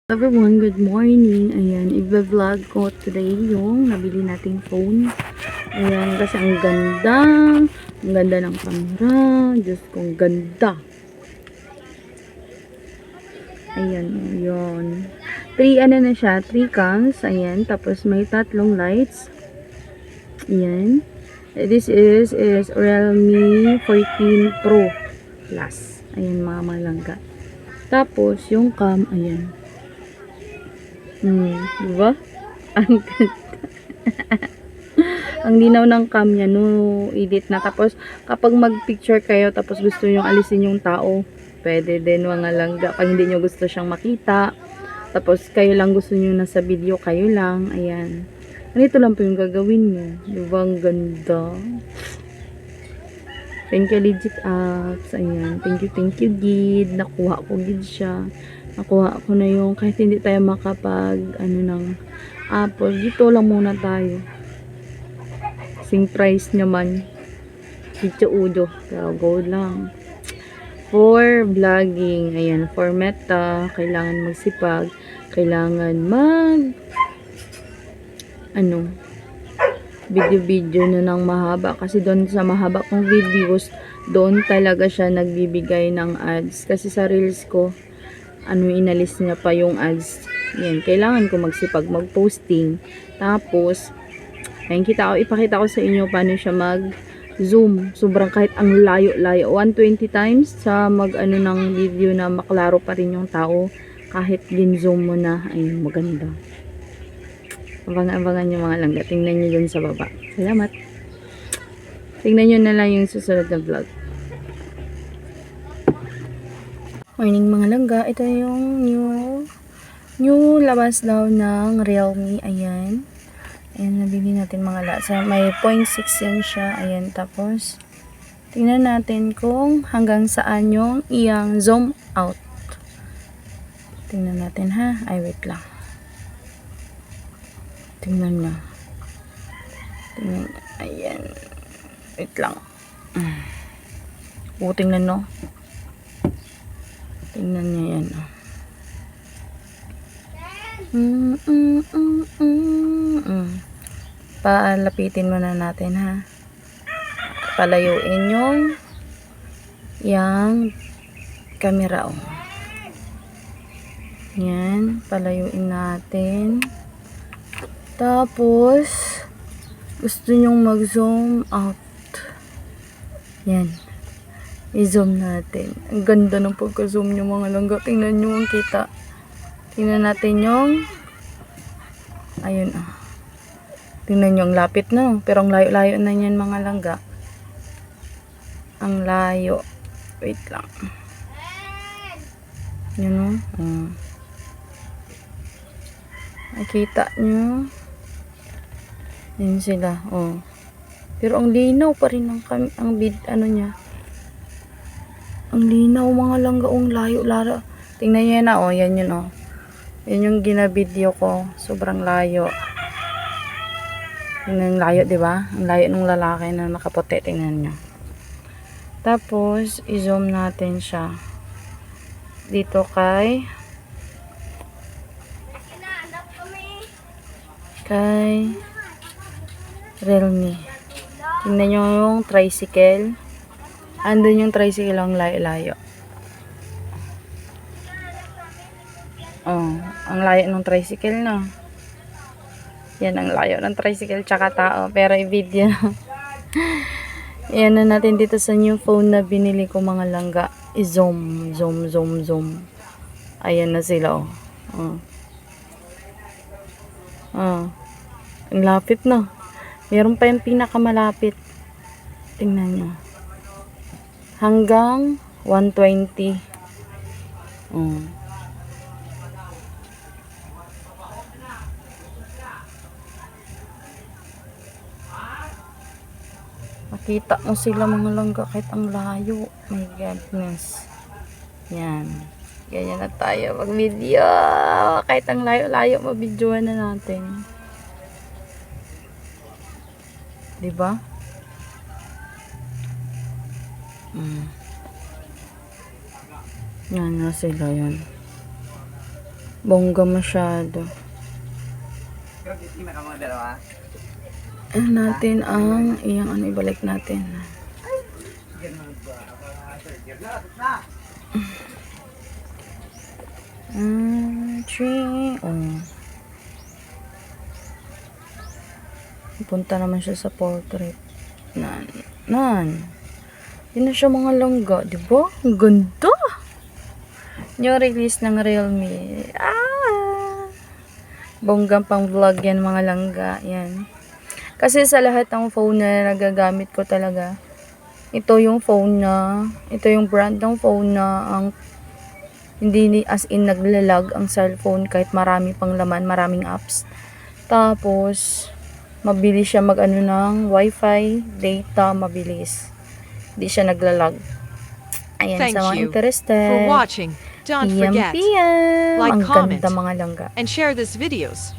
Everyone, good morning. Ayan, i-vlog ko today yung nabili nating phone. Ayan, kasi ang ganda. Ang ganda ng camera. Diyos ko, ang ganda. Ayan, yun. 3 na siya, 3 cams. Ayan, tapos may tatlong lights. Ayan. This is Realme 14 Pro Plus. Ayan, mga malangga. Tapos, yung cam, ayan. Diba? Ang ang linaw ng cam niya no edit na. Tapos kapag mag-picture kayo tapos gusto niyo alisin yung tao, pwede din mga langga. Pag hindi niyo gusto siyang makita, tapos kayo lang gusto niyo nasa video, kayo lang. Ayan. Ganito lang po yung gagawin niyo. Diba ang ganda? Thank you legit apps. Ayan. Thank you gid. Nakuha ko gid siya. Nakuha ko na yung kahit hindi tayo makapag ng Apple. Dito lang muna tayo. Sing price naman. Dito udo. Pero go lang. For vlogging. Ayan. For meta. Kailangan magsipag. Kailangan video na ng mahaba. Kasi doon sa mahaba kong videos, doon talaga siya nagbibigay ng ads. Kasi sa reels ko, inalis niya pa yung ads. Yan, kailangan ko magsipag mag-posting. Tapos, ayun, ipakita ko sa inyo paano siya mag-zoom. Sobrang kahit ang layo-layo. 120 times sa ng video na maklaro pa rin yung tao. Kahit din-zoom mo na. Ayun, maganda. Abangan nyo mga langga. Tingnan nyo dun sa baba. Salamat. Tingnan nyo na lang yung susunod na vlog. Morning mga langga, ito yung new labas daw ng Realme. Ayan, nabili natin mga lasa. May 0.6 yan siya. Ayan, tapos tingnan natin kung hanggang saan yung iyang zoom out. Tingnan natin ha. Ay, wait lang. Tingnan na. Ayan. Wait lang. Tingnan no. Tingnan niya yan. Palapitin muna natin ha. Palayuin yung camera. Yan. Palayuin natin. Tapos gusto nyong mag-zoom out. Yan. I-zoom natin. Ang ganda ng pagka-zoom nyo mga langga. Tingnan nyo ang kita. Tingnan natin yung ayun tingnan nyo ang lapit na. Pero ang layo-layo na yan mga langga. Ang layo. Wait lang. Yun nakita nyo. Yan sila. Pero ang linaw pa rin ang niya. Ang linaw mga langga, layo-layo. Tingnan niyo na, yan yun, Yan yung ginabideo ko. Sobrang layo. Tingnan yung layo, 'di ba? Ang layo ng lalaki na nakaputi, tingnan niyo. Tapos, i-zoom natin siya. Dito kay Realme. Tingnan niyo yung tricycle. Andun yung tricycle ang layo-layo. Ang layo ng tricycle na. Yan ang layo ng tricycle tsaka tao. Pero i-video na. Yan na natin dito sa new phone na binili ko mga langga. I-zoom. Zoom. Ayan na sila. Ang lapit na. Meron pa yung pinakamalapit. Tingnan nyo. Hanggang 120. Makita mo sila mga langga kahit ang layo. My goodness. Yan. Ganyan na tayo mag-video. Kahit ang layo-layo, mabidyoan na natin. Diba? Yan na sila yan. Bongga masyado. Natin ang iyang ano, ibalik natin. Tree. Oh. Punta naman siya sa portrait. Nan. Yun na siya mga langga, di ba? Ang ganda. New release ng Realme. Bonggang pang vlog yan mga langga. Yan. Kasi sa lahat ng phone na nagagamit ko talaga, ito yung brand ng phone na ang hindi as in naglalag ang cellphone kahit marami pang laman, maraming apps. Tapos, mabilis siya mag-ano ng wifi, data, mabilis. Hindi siya naglalag. Ayan, Thank sa mga you interested. for watching. Don't forget, PM. like, Ang comment, ganda mga langga. and share this videos.